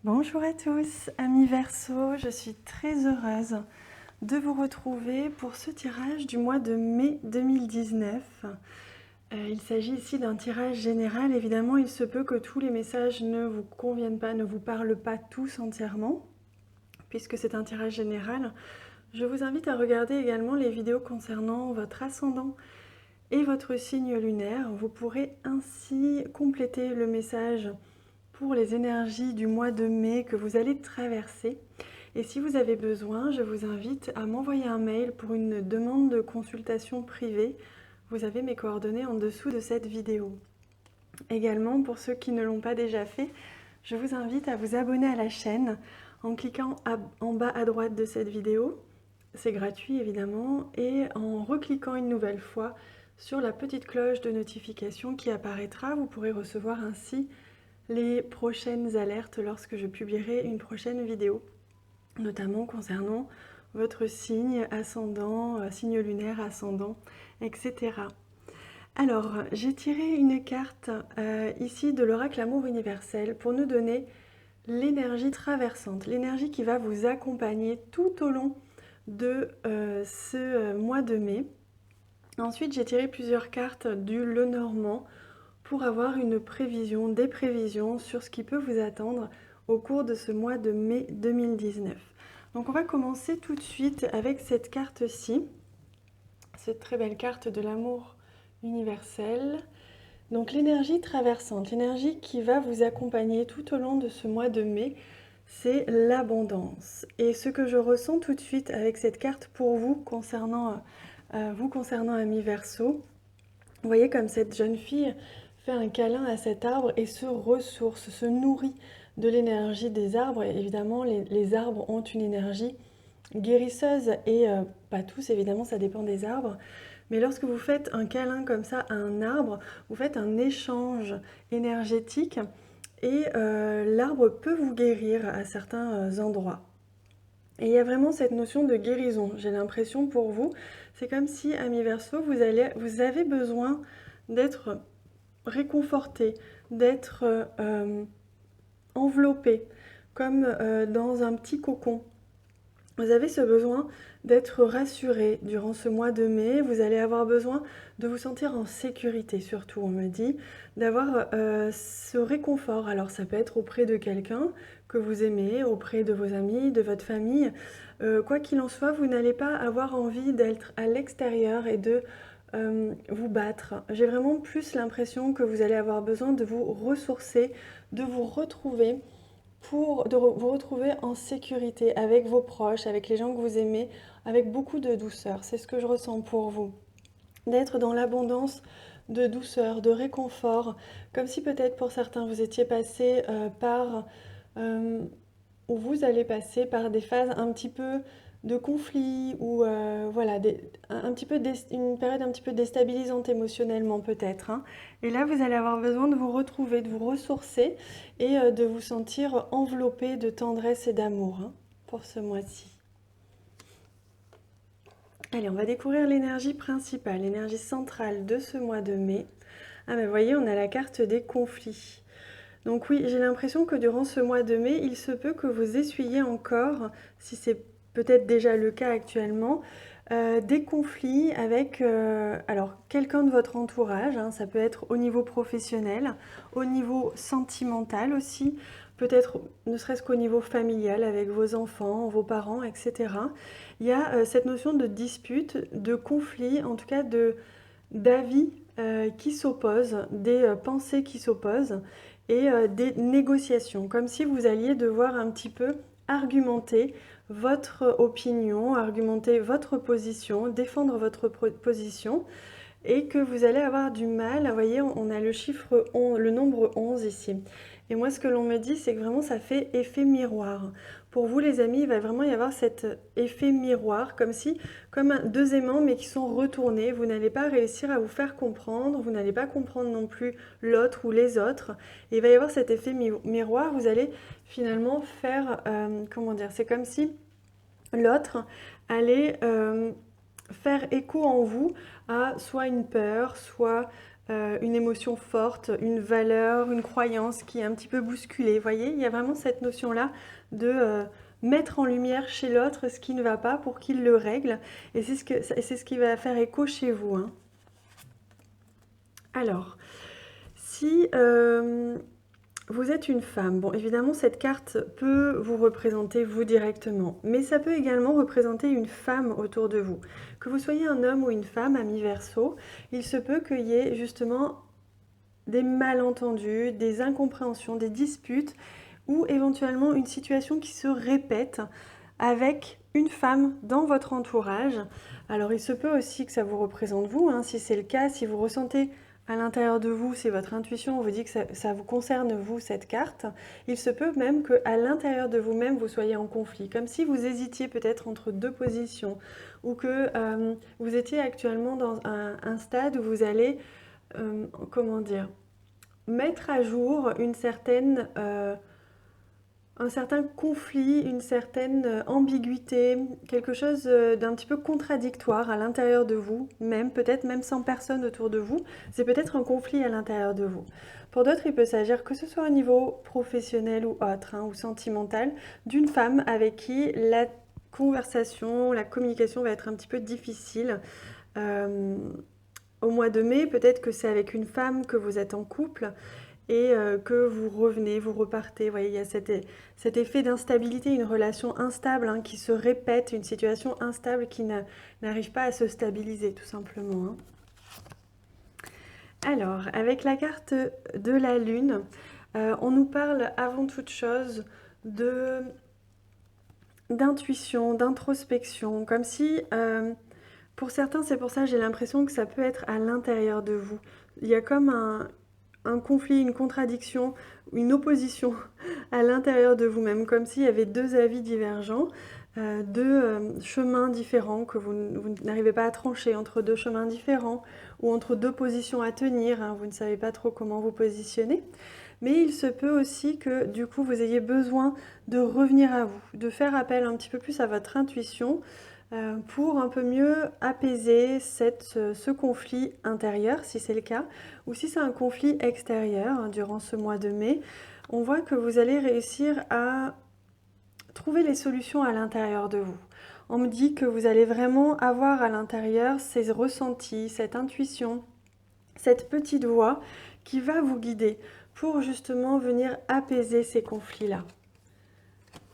Bonjour à tous, amis Verseau, je suis très heureuse de vous retrouver pour ce tirage du mois de mai 2019. Il s'agit ici d'un tirage général. Évidemment, il se peut que tous les messages ne vous conviennent pas, ne vous parlent pas tous entièrement, puisque c'est un tirage général. Je vous invite à regarder également les vidéos concernant votre ascendant et votre signe lunaire. Vous pourrez ainsi compléter le message pour les énergies du mois de mai que vous allez traverser. Et si vous avez besoin, je vous invite à m'envoyer un mail pour une demande de consultation privée. Vous avez mes coordonnées en dessous de cette vidéo. Également, pour ceux qui ne l'ont pas déjà fait, je vous invite à vous abonner à la chaîne en cliquant en bas à droite de cette vidéo. C'est gratuit évidemment. Et en recliquant une nouvelle fois sur la petite cloche de notification qui apparaîtra, vous pourrez recevoir ainsi les prochaines alertes lorsque je publierai une prochaine vidéo, notamment concernant votre signe ascendant, signe lunaire ascendant, etc. Alors, j'ai tiré une carte ici de l'oracle Amour universel pour nous donner l'énergie traversante, l'énergie qui va vous accompagner tout au long de ce mois de mai. Ensuite, j'ai tiré plusieurs cartes du Lenormand pour avoir une prévision, des prévisions sur ce qui peut vous attendre au cours de ce mois de mai 2019. Donc on va commencer tout de suite avec cette carte-ci, cette très belle carte de l'amour universel. Donc l'énergie traversante, l'énergie qui va vous accompagner tout au long de ce mois de mai, c'est l'abondance. Et ce que je ressens tout de suite avec cette carte pour vous concernant Ami Verseau, vous voyez comme cette jeune fille fait un câlin à cet arbre et se ressource, se nourrit de l'énergie des arbres. Et évidemment, les arbres ont une énergie guérisseuse et pas tous, évidemment, ça dépend des arbres. Mais lorsque vous faites un câlin comme ça à un arbre, vous faites un échange énergétique et l'arbre peut vous guérir à certains endroits. Et il y a vraiment cette notion de guérison, j'ai l'impression pour vous. C'est comme si, Ami Verseau, vous avez besoin d'être réconforté, d'être enveloppé, comme dans un petit cocon. Vous avez ce besoin d'être rassuré durant ce mois de mai. Vous allez avoir besoin de vous sentir en sécurité, surtout, on me dit, d'avoir ce réconfort. Alors, ça peut être auprès de quelqu'un que vous aimez, auprès de vos amis, de votre famille. Quoi qu'il en soit, vous n'allez pas avoir envie d'être à l'extérieur et de vous battre. J'ai vraiment plus l'impression que vous allez avoir besoin de vous ressourcer, de vous retrouver vous retrouver en sécurité avec vos proches, avec les gens que vous aimez, avec beaucoup de douceur. C'est ce que je ressens pour vous. D'être dans l'abondance de douceur, de réconfort, comme si peut-être pour certains vous étiez passé ou vous allez passer par des phases un petit peu de conflit ou voilà, une période un petit peu déstabilisante émotionnellement peut-être, hein. Et là, vous allez avoir besoin de vous retrouver, de vous ressourcer et de vous sentir enveloppé de tendresse et d'amour, hein, pour ce mois-ci. Allez, on va découvrir l'énergie principale, l'énergie centrale de ce mois de mai. Ah ben vous voyez, on a la carte des conflits. Donc oui, j'ai l'impression que durant ce mois de mai, il se peut que vous essuyiez encore, si c'est peut-être déjà le cas actuellement, des conflits avec alors quelqu'un de votre entourage, hein, ça peut être au niveau professionnel, au niveau sentimental aussi, peut-être ne serait-ce qu'au niveau familial avec vos enfants, vos parents, etc. Il y a cette notion de dispute, de conflit, en tout cas d'avis qui s'opposent, des pensées qui s'opposent et des négociations, comme si vous alliez devoir un petit peu argumenter votre opinion, argumenter votre position, défendre votre position et que vous allez avoir du mal. Vous voyez, on a le chiffre 11, le nombre 11 ici. Et moi, ce que l'on me dit, c'est que vraiment, ça fait effet miroir. Pour vous, les amis, il va vraiment y avoir cet effet miroir, comme deux aimants, mais qui sont retournés. Vous n'allez pas réussir à vous faire comprendre, vous n'allez pas comprendre non plus l'autre ou les autres. Et il va y avoir cet effet miroir, vous allez finalement faire, comment dire, c'est comme si l'autre allait faire écho en vous à soit une peur, soit une émotion forte, une valeur, une croyance qui est un petit peu bousculée. Vous voyez, il y a vraiment cette notion-là de mettre en lumière chez l'autre ce qui ne va pas pour qu'il le règle. Et c'est ce qui va faire écho chez vous, hein. Alors, si vous êtes une femme, bon, évidemment, cette carte peut vous représenter vous directement, mais ça peut également représenter une femme autour de vous. Que vous soyez un homme ou une femme, ami Verseau, il se peut qu'il y ait justement des malentendus, des incompréhensions, des disputes, ou éventuellement une situation qui se répète avec une femme dans votre entourage. Alors, il se peut aussi que ça vous représente vous, hein, si c'est le cas, si vous ressentez à l'intérieur de vous, si votre intuition vous dit que ça vous concerne vous, cette carte, il se peut même qu'à l'intérieur de vous-même, vous soyez en conflit, comme si vous hésitiez peut-être entre deux positions, ou que vous étiez actuellement dans un stade où vous allez, comment dire, mettre à jour un certain conflit, une certaine ambiguïté, quelque chose d'un petit peu contradictoire à l'intérieur de vous, même peut-être même sans personne autour de vous. C'est peut-être un conflit à l'intérieur de vous. Pour d'autres, il peut s'agir, que ce soit au niveau professionnel ou autre, hein, ou sentimental, d'une femme avec qui la conversation, la communication va être un petit peu difficile. Au mois de mai, peut-être que c'est avec une femme que vous êtes en couple et que vous revenez, vous repartez. Vous voyez, il y a cet effet d'instabilité, une relation instable, hein, qui se répète, une situation instable qui n'arrive pas à se stabiliser, tout simplement, hein. Alors, avec la carte de la Lune, on nous parle avant toute chose d'intuition, d'introspection, comme si, pour certains, c'est pour ça que j'ai l'impression que ça peut être à l'intérieur de vous. Il y a comme un conflit, une contradiction, une opposition à l'intérieur de vous-même, comme s'il y avait deux avis divergents, deux chemins différents que vous n'arrivez pas à trancher, entre deux chemins différents ou entre deux positions à tenir, hein, vous ne savez pas trop comment vous positionner. Mais il se peut aussi que du coup vous ayez besoin de revenir à vous, de faire appel un petit peu plus à votre intuition, pour un peu mieux apaiser ce conflit intérieur, si c'est le cas, ou si c'est un conflit extérieur, hein, durant ce mois de mai. On voit que vous allez réussir à trouver les solutions à l'intérieur de vous. On me dit que vous allez vraiment avoir à l'intérieur ces ressentis, cette intuition, cette petite voix qui va vous guider pour justement venir apaiser ces conflits-là.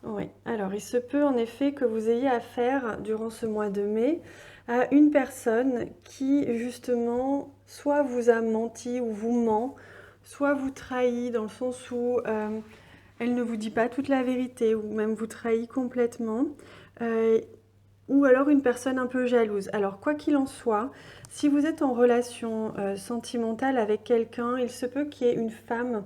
Oui, alors il se peut en effet que vous ayez affaire durant ce mois de mai à une personne qui justement soit vous a menti ou vous ment, soit vous trahit dans le sens où elle ne vous dit pas toute la vérité ou même vous trahit complètement, ou alors une personne un peu jalouse. Alors quoi qu'il en soit, si vous êtes en relation sentimentale avec quelqu'un, il se peut qu'il y ait une femme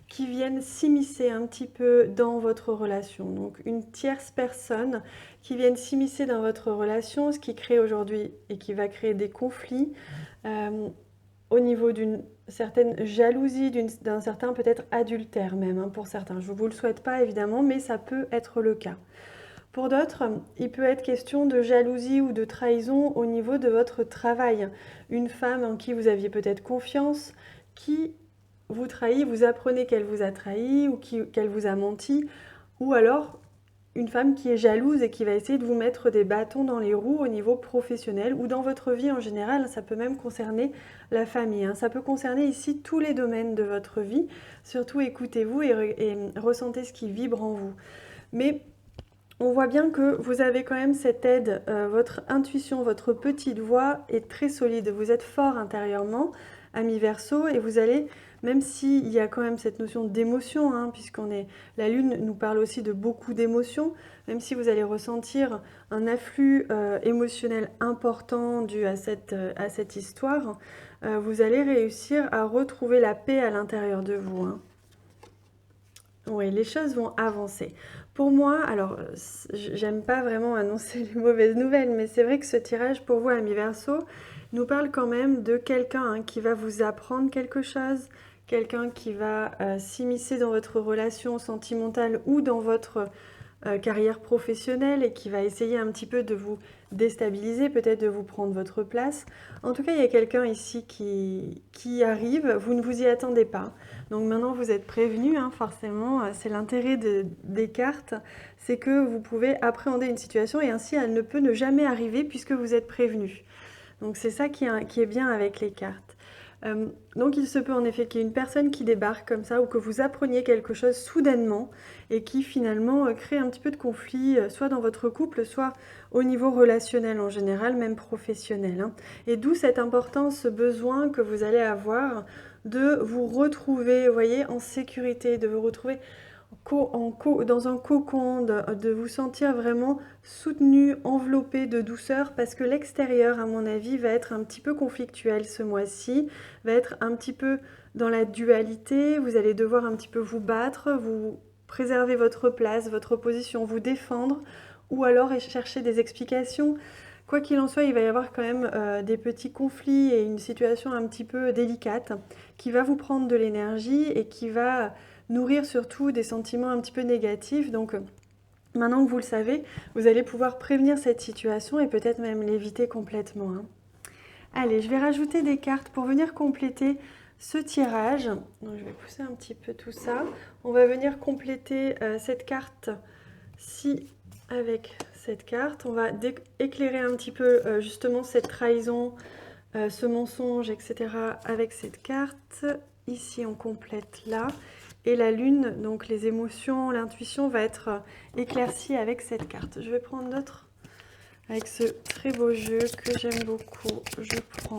qui viennent s'immiscer un petit peu dans votre relation. Donc une tierce personne qui vienne s'immiscer dans votre relation, ce qui crée aujourd'hui et qui va créer des conflits au niveau d'une certaine jalousie, d'un certain peut-être adultère même, hein, pour certains. Je ne vous le souhaite pas évidemment, mais ça peut être le cas. Pour d'autres, il peut être question de jalousie ou de trahison au niveau de votre travail. Une femme en qui vous aviez peut-être confiance, qui vous trahit, vous apprenez qu'elle vous a trahi ou qu'elle vous a menti, ou alors une femme qui est jalouse et qui va essayer de vous mettre des bâtons dans les roues au niveau professionnel ou dans votre vie en général. Ça peut même concerner la famille, hein. Ça peut concerner ici tous les domaines de votre vie. Surtout écoutez-vous et ressentez ce qui vibre en vous. Mais on voit bien que vous avez quand même cette aide, votre intuition, votre petite voix est très solide. Vous êtes fort intérieurement, ami Verseau, et vous allez, même s'il y a quand même cette notion d'émotion, hein, la Lune nous parle aussi de beaucoup d'émotions, même si vous allez ressentir un afflux émotionnel important dû à cette histoire, vous allez réussir à retrouver la paix à l'intérieur de vous, hein. Oui, les choses vont avancer. Pour moi, alors, j'aime pas vraiment annoncer les mauvaises nouvelles, mais c'est vrai que ce tirage pour vous, ami Verseau, nous parle quand même de quelqu'un, hein, qui va vous apprendre quelque chose, quelqu'un qui va s'immiscer dans votre relation sentimentale ou dans votre carrière professionnelle et qui va essayer un petit peu de vous déstabiliser, peut-être de vous prendre votre place. En tout cas, il y a quelqu'un ici qui arrive, vous ne vous y attendez pas. Donc maintenant, vous êtes prévenu, hein, forcément, c'est l'intérêt des cartes, c'est que vous pouvez appréhender une situation et ainsi elle ne peut ne jamais arriver puisque vous êtes prévenu. Donc c'est ça qui est bien avec les cartes. Donc il se peut en effet qu'il y ait une personne qui débarque comme ça ou que vous appreniez quelque chose soudainement et qui finalement crée un petit peu de conflit, soit dans votre couple, soit au niveau relationnel en général, même professionnel, hein. Et d'où cette importance, ce besoin que vous allez avoir de vous retrouver, vous voyez, en sécurité, de vous retrouver dans un cocon, de vous sentir vraiment soutenu, enveloppé de douceur, parce que l'extérieur, à mon avis, va être un petit peu conflictuel ce mois-ci, va être un petit peu dans la dualité, vous allez devoir un petit peu vous battre, vous préserver votre place, votre position, vous défendre, ou alors chercher des explications. Quoi qu'il en soit, il va y avoir quand même des petits conflits et une situation un petit peu délicate qui va vous prendre de l'énergie et qui va nourrir surtout des sentiments un petit peu négatifs. Donc maintenant que vous le savez, vous allez pouvoir prévenir cette situation et peut-être même l'éviter complètement, hein. Allez, je vais rajouter des cartes pour venir compléter ce tirage. Donc, je vais pousser un petit peu tout ça. On va venir compléter cette carte-ci avec cette carte. On va éclairer un petit peu justement cette trahison, ce mensonge, etc. avec cette carte. Ici, on complète là. Et la lune, donc les émotions, l'intuition va être éclaircie avec cette carte. Je vais prendre d'autres avec ce très beau jeu que j'aime beaucoup. Je prends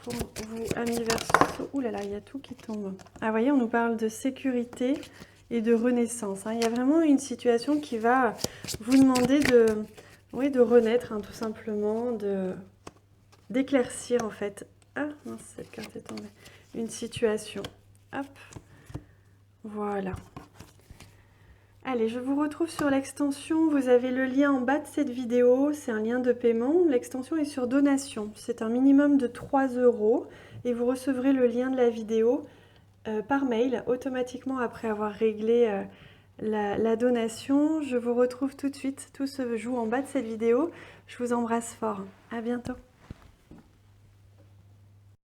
pour vous, amis Verseau. Ouh là là, il y a tout qui tombe. Ah, vous voyez, on nous parle de sécurité et de renaissance, hein. Il y a vraiment une situation qui va vous demander de renaître, hein, tout simplement, d'éclaircir en fait. Ah mince, cette carte est tombée. Une situation. Hop. Voilà. Allez, je vous retrouve sur l'extension. Vous avez le lien en bas de cette vidéo. C'est un lien de paiement. L'extension est sur donation. C'est un minimum de 3 € et vous recevrez le lien de la vidéo par mail automatiquement après avoir réglé la donation. Je vous retrouve tout de suite. Tout se joue en bas de cette vidéo. Je vous embrasse fort. À bientôt.